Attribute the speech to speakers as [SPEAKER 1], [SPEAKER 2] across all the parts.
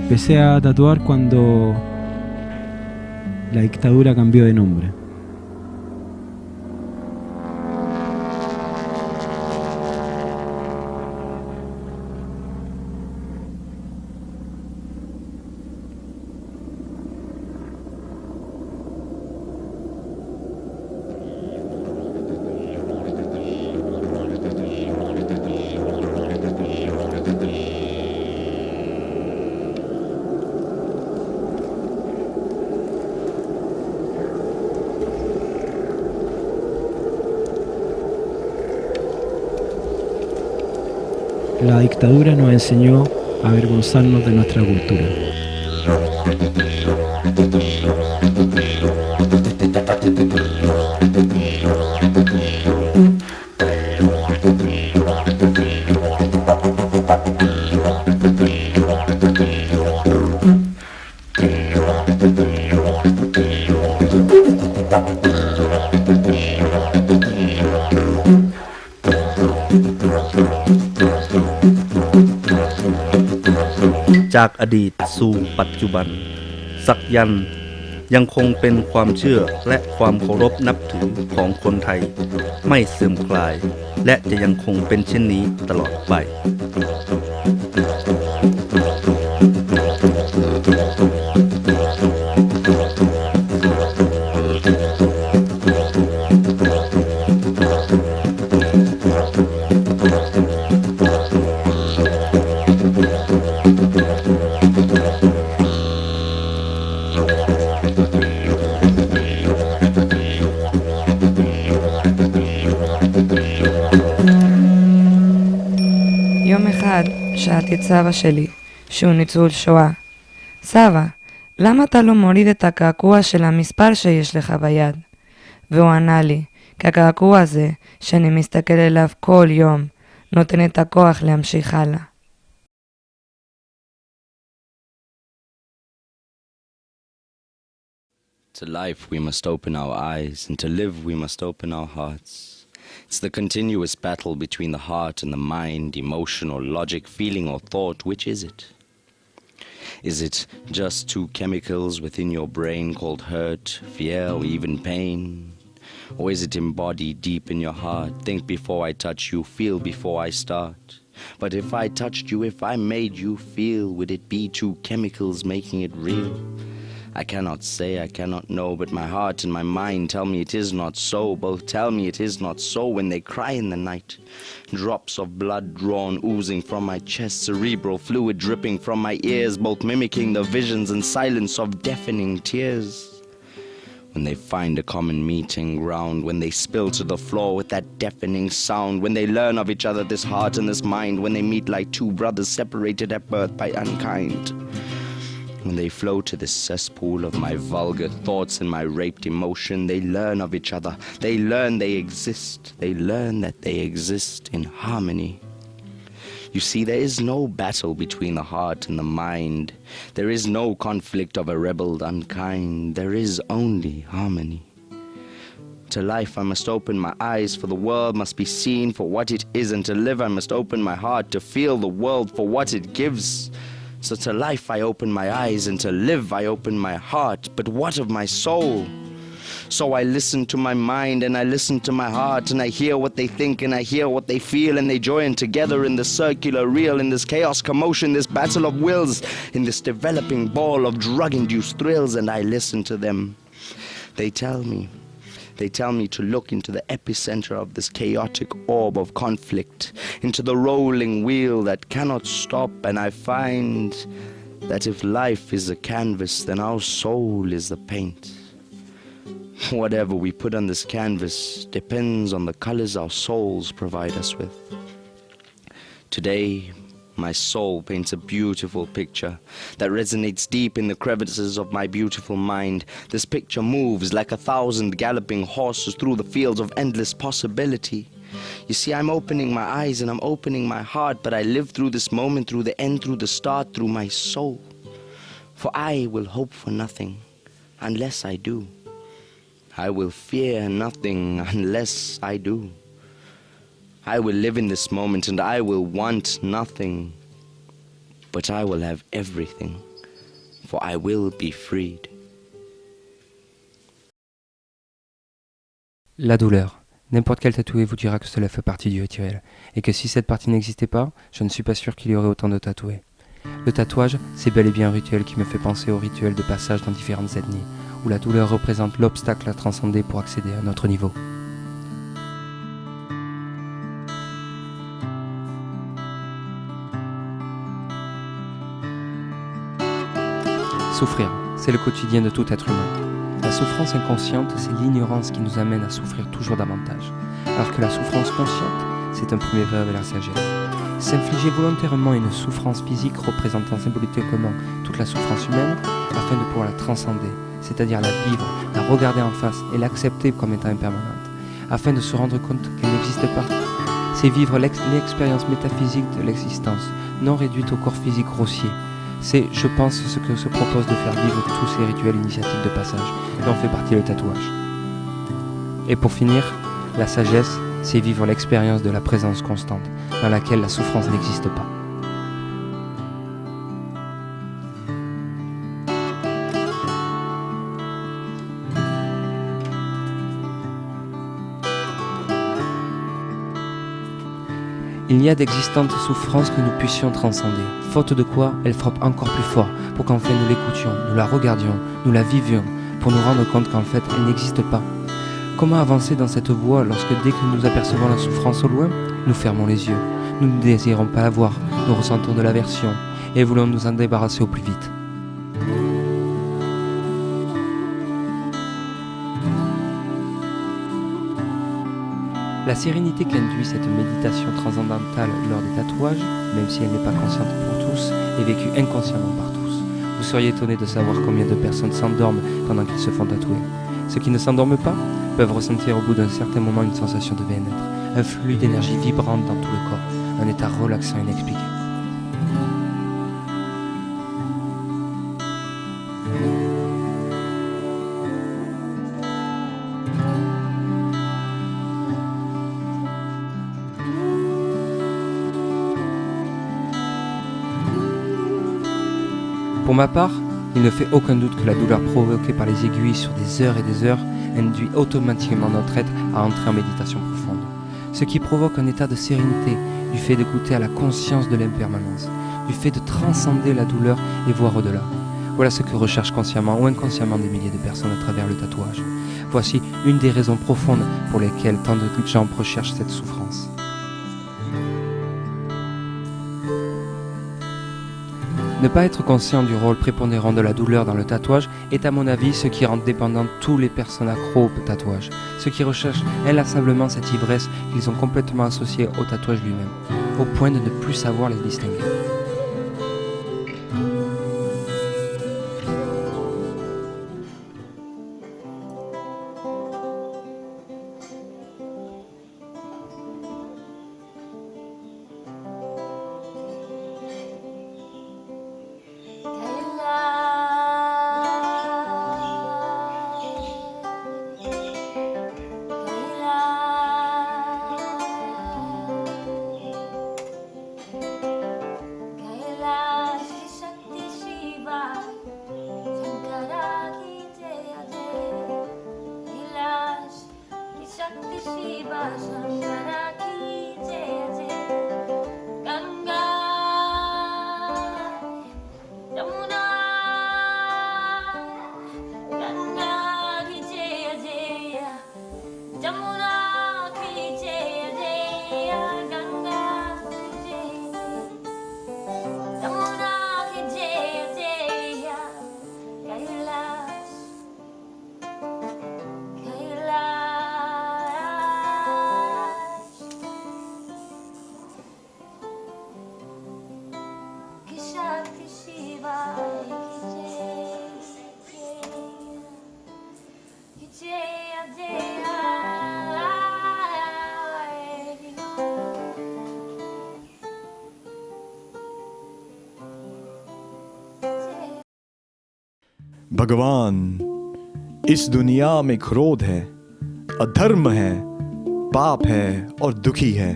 [SPEAKER 1] empecé a tatuar cuando la dictadura cambió de nombre. La dictadura nos enseñó a avergonzarnos de nuestra cultura.
[SPEAKER 2] จากอดีตสู่ปัจจุบันสักยันต์ยังคงเป็นความเชื่อและความเคารพนับถือของคนไทยไม่เสื่อมคลายและจะยังคงเป็นเช่นนี้ตลอดไป
[SPEAKER 3] יום אחד שאלתי את סבא שלי, שהוא ניצול שואה, סבא, למה אתה לא מוריד את הקעקוע של המספר שיש לך ביד? והוא ענה לי, כי הקעקוע הזה, שאני מסתכל אליו כל יום, נותן את הכוח להמשיך הלאה.
[SPEAKER 4] To life we must open our eyes, and to live we must open our hearts. It's the continuous battle between the heart and the mind, emotion or logic, feeling or thought. Which is it? Is it just two chemicals within your brain called hurt, fear, or even pain? Or is it embodied deep in your heart? Think before I touch you, feel before I start. But if I touched you, if I made you feel, would it be two chemicals making it real? I cannot say, I cannot know, but my heart and my mind tell me it is not so. Both tell me it is not so when they cry in the night. Drops of blood drawn, oozing from my chest, cerebral fluid dripping from my ears, both mimicking the visions and silence of deafening tears. When they find a common meeting ground, when they spill to the floor with that deafening sound, when they learn of each other, this heart and this mind, when they meet like two brothers separated at birth by unkind. When they flow to this cesspool of my vulgar thoughts and my raped emotion, they learn of each other. They learn they exist. They learn that they exist in harmony. You see, there is no battle between the heart and the mind. There is no conflict of a rebelled unkind. There is only harmony. To life I must open my eyes, for the world must be seen for what it is, and to live I must open my heart to feel the world for what it gives. So to life I open my eyes, and to live I open my heart. But what of my soul? So I listen to my mind, and I listen to my heart, and I hear what they think, and I hear what they feel, and they join together in this circular reel, in this chaos commotion, this battle of wills, in this developing ball of drug-induced thrills, and I listen to them. They tell me to look into the epicenter of this chaotic orb of conflict, into the rolling wheel that cannot stop, and I find that if life is a canvas, then our soul is the paint. Whatever we put on this canvas depends on the colors our souls provide us with. Today, my soul paints a beautiful picture that resonates deep in the crevices of my beautiful mind. This picture moves like 1,000 galloping horses through the fields of endless possibility. You see, I'm opening my eyes and I'm opening my heart, but I live through this moment, through the end, through the start, through my soul. For I will hope for nothing unless I do. I will fear nothing unless I do. I will live in this moment and I will want nothing, but I will have everything for I will be freed.
[SPEAKER 5] La douleur. N'importe quel tatoué vous dira que cela fait partie du rituel, et que si cette partie n'existait pas, je ne suis pas sûr qu'il y aurait autant de tatoués. Le tatouage, c'est bel et bien un rituel qui me fait penser au rituel de passage dans différentes ethnies, où la douleur représente l'obstacle à transcender pour accéder à un autre niveau. Souffrir, c'est le quotidien de tout être humain. La souffrance inconsciente, c'est l'ignorance qui nous amène à souffrir toujours davantage, alors que la souffrance consciente, c'est un premier pas vers la sagesse. S'infliger volontairement une souffrance physique représentant symboliquement toute la souffrance humaine, afin de pouvoir la transcender, c'est-à-dire la vivre, la regarder en face et l'accepter comme étant impermanente, afin de se rendre compte qu'elle n'existe pas. C'est vivre l'expérience métaphysique de l'existence, non réduite au corps physique grossier. C'est, je pense, ce que se propose de faire vivre tous ces rituels initiatiques de passage, dont fait partie le tatouage. Et pour finir, la sagesse, c'est vivre l'expérience de la présence constante, dans laquelle la souffrance n'existe pas. Il n'y a d'existantes souffrances que nous puissions transcender, faute de quoi elle frappe encore plus fort, pour qu'enfin nous l'écoutions, nous la regardions, nous la vivions, pour nous rendre compte qu'en fait elle n'existe pas. Comment avancer dans cette voie lorsque dès que nous apercevons la souffrance au loin, nous fermons les yeux, nous ne désirons pas la voir, nous ressentons de l'aversion, et voulons nous en débarrasser au plus vite. La sérénité qu'induit cette méditation transcendantale lors des tatouages, même si elle n'est pas consciente pour tous, est vécue inconsciemment par tous. Vous seriez étonné de savoir combien de personnes s'endorment pendant qu'ils se font tatouer. Ceux qui ne s'endorment pas peuvent ressentir au bout d'un certain moment une sensation de bien-être, un flux d'énergie vibrante dans tout le corps, un état relaxant inexpliqué. Pour ma part, il ne fait aucun doute que la douleur provoquée par les aiguilles sur des heures et des heures induit automatiquement notre être à entrer en méditation profonde. Ce qui provoque un état de sérénité, du fait de goûter à la conscience de l'impermanence, du fait de transcender la douleur et voir au-delà. Voilà ce que recherchent consciemment ou inconsciemment des milliers de personnes à travers le tatouage. Voici une des raisons profondes pour lesquelles tant de gens recherchent cette souffrance. Ne pas être conscient du rôle prépondérant de la douleur dans le tatouage est à mon avis ce qui rend dépendant tous les personnes accros au tatouage, ceux qui recherchent inlassablement cette ivresse qu'ils ont complètement associée au tatouage lui-même, au point de ne plus savoir les distinguer.
[SPEAKER 6] भगवान, इस दुनिया में क्रोध है, अधर्म है, पाप है और दुखी है।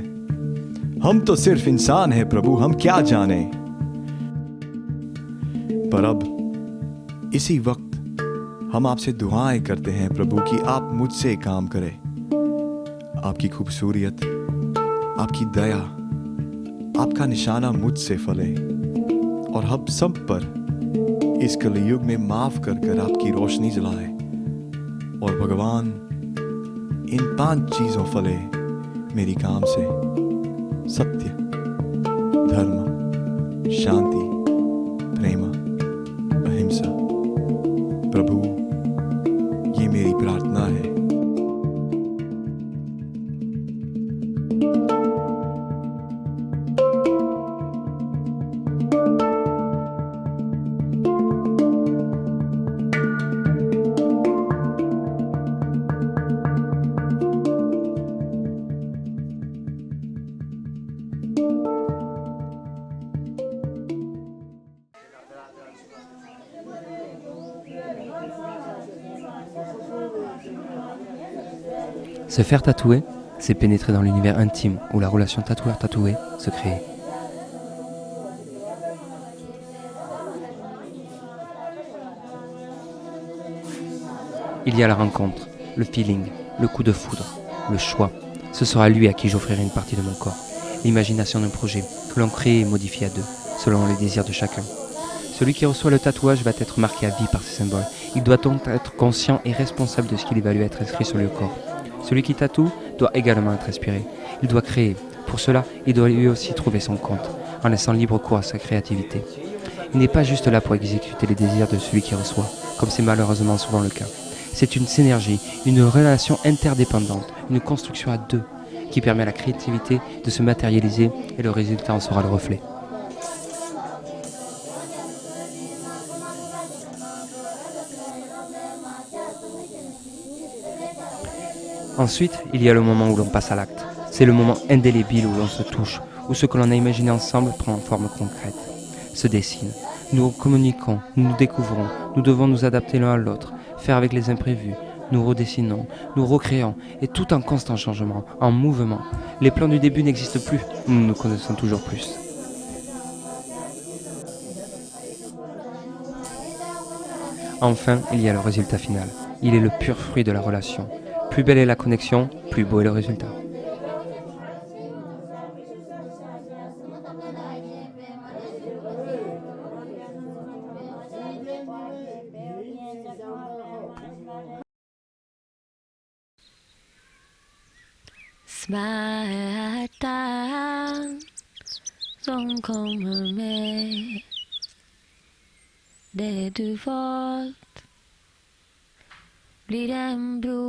[SPEAKER 6] हम तो सिर्फ इंसान हैं प्रभु, हम क्या जाने। पर अब इसी वक्त हम आपसे दुआएं करते हैं प्रभु कि आप मुझसे काम करें। आपकी खूबसूरत, आपकी दया, आपका निशाना मुझसे फले और हम सब पर इस कलयुग में माफ कर कर आपकी रोशनी जलाए। और भगवान, इन 5 चीजों फले मेरी काम से: सत्य, धर्म, शांति, प्रेम, अहिंसा। प्रभु, ये मेरी प्रार्थना है।
[SPEAKER 5] Se faire tatouer, c'est pénétrer dans l'univers intime où la relation tatoueur-tatoué se crée. Il y a la rencontre, le feeling, le coup de foudre, le choix. Ce sera lui à qui j'offrirai une partie de mon corps. L'imagination d'un projet que l'on crée et modifie à deux, selon les désirs de chacun. Celui qui reçoit le tatouage va être marqué à vie par ces symboles. Il doit donc être conscient et responsable de ce qu'il évalue être inscrit sur le corps. Celui qui tatoue doit également être inspiré. Il doit créer. Pour cela, il doit lui aussi trouver son compte, en laissant libre cours à sa créativité. Il n'est pas juste là pour exécuter les désirs de celui qui reçoit, comme c'est malheureusement souvent le cas. C'est une synergie, une relation interdépendante, une construction à deux, qui permet à la créativité de se matérialiser et le résultat en sera le reflet. Ensuite, il y a le moment où l'on passe à l'acte. C'est le moment indélébile où l'on se touche, où ce que l'on a imaginé ensemble prend forme concrète, se dessine. Nous communiquons, nous nous découvrons, nous devons nous adapter l'un à l'autre, faire avec les imprévus. Nous redessinons, nous recréons, et tout en constant changement, en mouvement. Les plans du début n'existent plus, nous nous connaissons toujours plus. Enfin, il y a le résultat final. Il est le pur fruit de la relation. Plus belle est la connexion, plus beau est le résultat.
[SPEAKER 7] Smile down, som kommer med det du valt blir en bro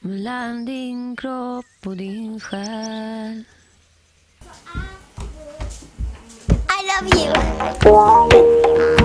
[SPEAKER 7] mellan din kropp och din själ.
[SPEAKER 8] I love you.